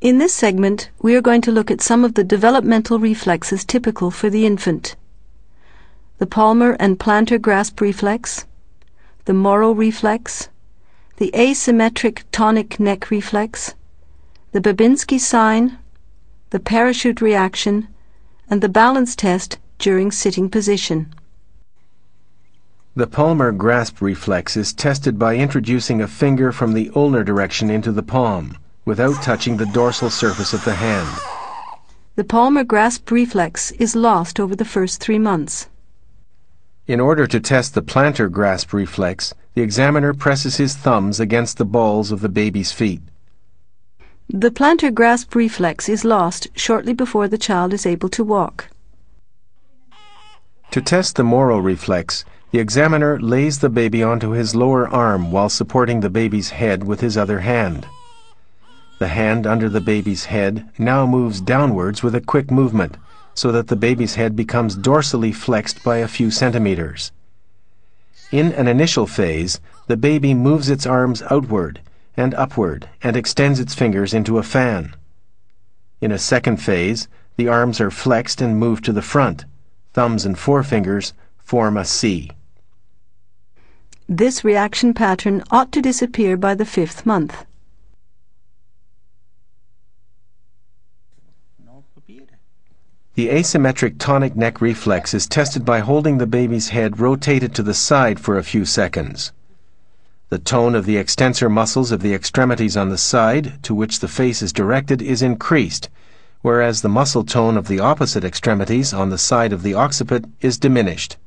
In this segment, we are going to look at some of the developmental reflexes typical for the infant. The palmar and plantar grasp reflex, the Moro reflex, the asymmetric tonic neck reflex, the Babinski sign, the parachute reaction, and the balance test during sitting position. The palmar grasp reflex is tested by introducing a finger from the ulnar direction into the palm, without touching the dorsal surface of the hand. The palmar grasp reflex is lost over the first 3 months. In order to test the plantar grasp reflex, the examiner presses his thumbs against the balls of the baby's feet. The plantar grasp reflex is lost shortly before the child is able to walk. To test the Moro reflex, the examiner lays the baby onto his lower arm while supporting the baby's head with his other hand. The hand under the baby's head now moves downwards with a quick movement, so that the baby's head becomes dorsally flexed by a few centimeters. In an initial phase, the baby moves its arms outward and upward and extends its fingers into a fan. In a second phase, the arms are flexed and moved to the front. Thumbs and forefingers form a C. This reaction pattern ought to disappear by the 5th month. The asymmetric tonic neck reflex is tested by holding the baby's head rotated to the side for a few seconds. The tone of the extensor muscles of the extremities on the side to which the face is directed is increased, whereas the muscle tone of the opposite extremities on the side of the occiput is diminished.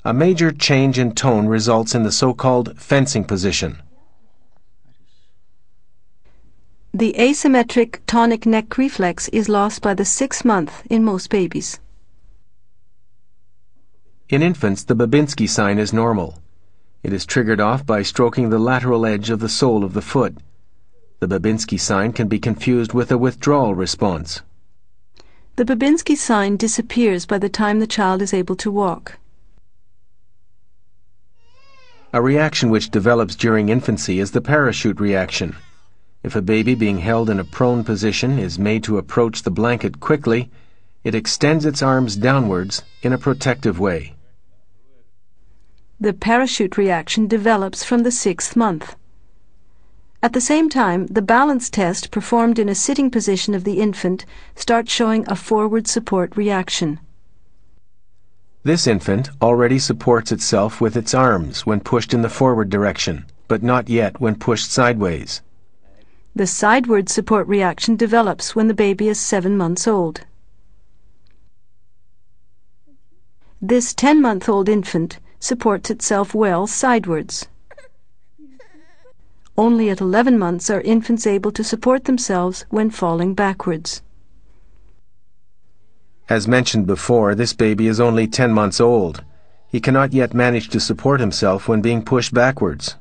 A major change in tone results in the so-called fencing position. The asymmetric tonic neck reflex is lost by the 6th month in most babies. In infants, the Babinski sign is normal. It is triggered off by stroking the lateral edge of the sole of the foot. The Babinski sign can be confused with a withdrawal response. The Babinski sign disappears by the time the child is able to walk. A reaction which develops during infancy is the parachute reaction. If a baby being held in a prone position is made to approach the blanket quickly, it extends its arms downwards in a protective way. The parachute reaction develops from the 6th month. At the same time, the balance test performed in a sitting position of the infant starts showing a forward support reaction. This infant already supports itself with its arms when pushed in the forward direction, but not yet when pushed sideways. The sideward support reaction develops when the baby is 7 months old. This 10-month-old infant supports itself well sidewards. Only at 11 months are infants able to support themselves when falling backwards. As mentioned before, this baby is only 10 months old. He cannot yet manage to support himself when being pushed backwards.